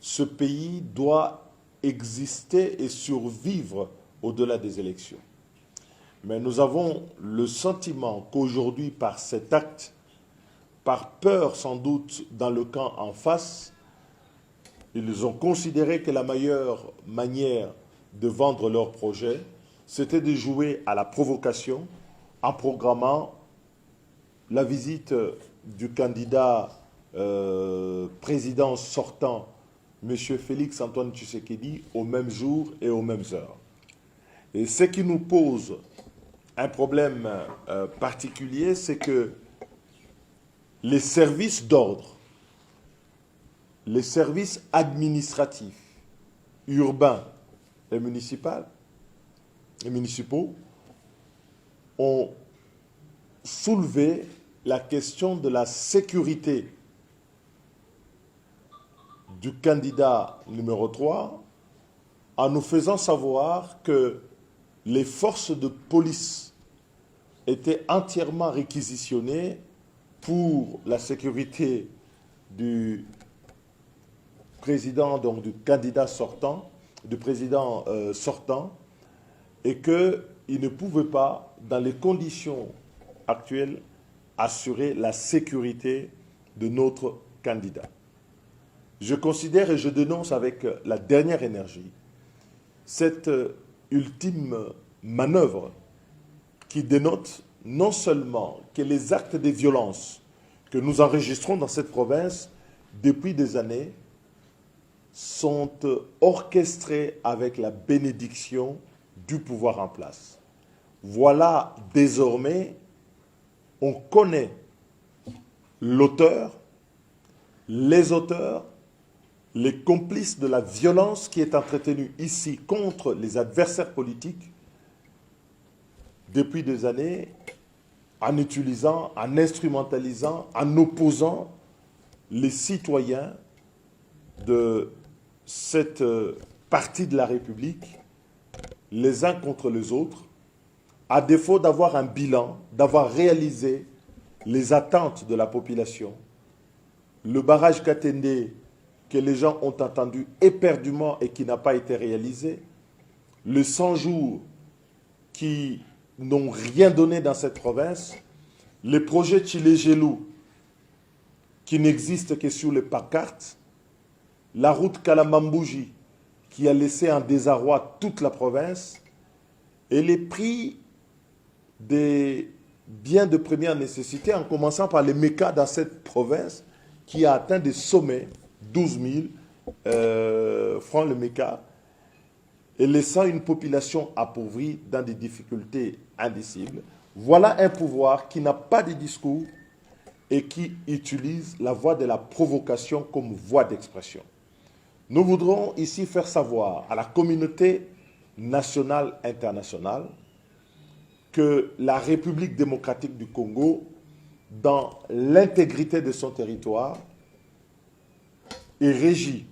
ce pays doit exister et survivre au-delà des élections. Mais nous avons le sentiment qu'aujourd'hui, par cet acte, par peur sans doute dans le camp en face, ils ont considéré que la meilleure manière de vendre leur projet, c'était de jouer à la provocation en programmant la visite du candidat président sortant, M. Félix Antoine Tshisekedi, au même jour et aux mêmes heures. Et ce qui nous pose un problème particulier, c'est que les services d'ordre, les services administratifs, urbains et municipaux ont soulevé la question de la sécurité du candidat numéro 3 en nous faisant savoir que les forces de police étaient entièrement réquisitionnées pour la sécurité du président, donc du candidat sortant, du président sortant, et qu'il ne pouvait pas, dans les conditions actuelles, assurer la sécurité de notre candidat. Je considère et je dénonce avec la dernière énergie cette ultime manœuvre qui dénote non seulement que les actes de violence que nous enregistrons dans cette province depuis des années sont orchestrés avec la bénédiction du pouvoir en place. Voilà, désormais, on connaît l'auteur, les auteurs, les complices de la violence qui est entretenue ici contre les adversaires politiques depuis des années, en utilisant, en instrumentalisant, en opposant les citoyens de cette partie de la République, les uns contre les autres, à défaut d'avoir un bilan, d'avoir réalisé les attentes de la population. Le barrage Katende, que les gens ont entendu éperdument et qui n'a pas été réalisé, le 100 jours qui n'ont rien donné dans cette province, les projets Tchilé-Gelou qui n'existent que sur les pancartes, la route Kalamambouji qui a laissé en désarroi toute la province, et les prix des biens de première nécessité, en commençant par les mécas dans cette province qui a atteint des sommets, 12 000 francs le méca, et laissant une population appauvrie dans des difficultés indicibles. Voilà un pouvoir qui n'a pas de discours et qui utilise la voie de la provocation comme voie d'expression. Nous voudrons ici faire savoir à la communauté nationale et internationale que la République démocratique du Congo, dans l'intégrité de son territoire, est régie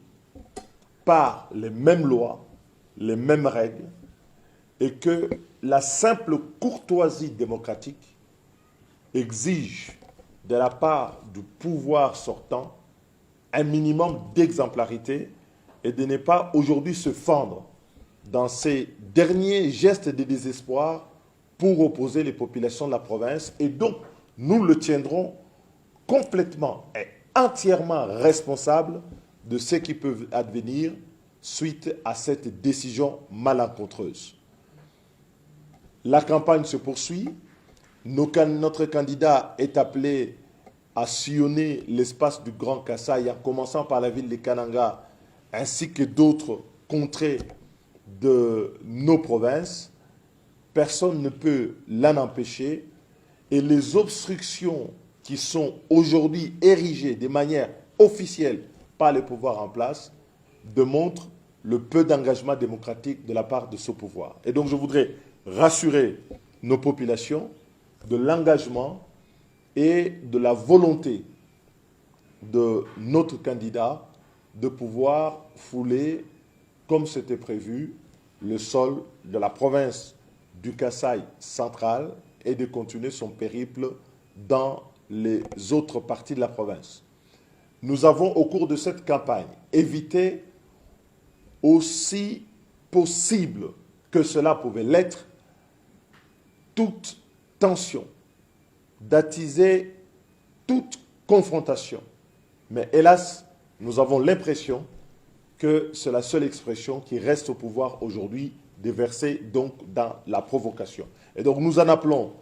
par les mêmes lois, les mêmes règles, et que la simple courtoisie démocratique exige de la part du pouvoir sortant un minimum d'exemplarité et de ne pas aujourd'hui se fendre dans ces derniers gestes de désespoir pour opposer les populations de la province. Et donc, nous le tiendrons complètement et entièrement responsable de ce qui peut advenir suite à cette décision malencontreuse. La campagne se poursuit. Notre candidat est appelé à sillonner l'espace du Grand Kasaï, en commençant par la ville de Kananga, ainsi que d'autres contrées de nos provinces. Personne ne peut l'en empêcher. Et les obstructions qui sont aujourd'hui érigées de manière officielle par les pouvoirs en place démontrent le peu d'engagement démocratique de la part de ce pouvoir. Et donc je voudrais rassurer nos populations de l'engagement et de la volonté de notre candidat de pouvoir fouler, comme c'était prévu, le sol de la province du Kasaï central et de continuer son périple dans les autres parties de la province. Nous avons, au cours de cette campagne, éviter aussi possible que cela pouvait l'être toute tension, d'attiser toute confrontation. Mais hélas, nous avons l'impression que c'est la seule expression qui reste au pouvoir aujourd'hui, déversée donc dans la provocation. Et donc nous en appelons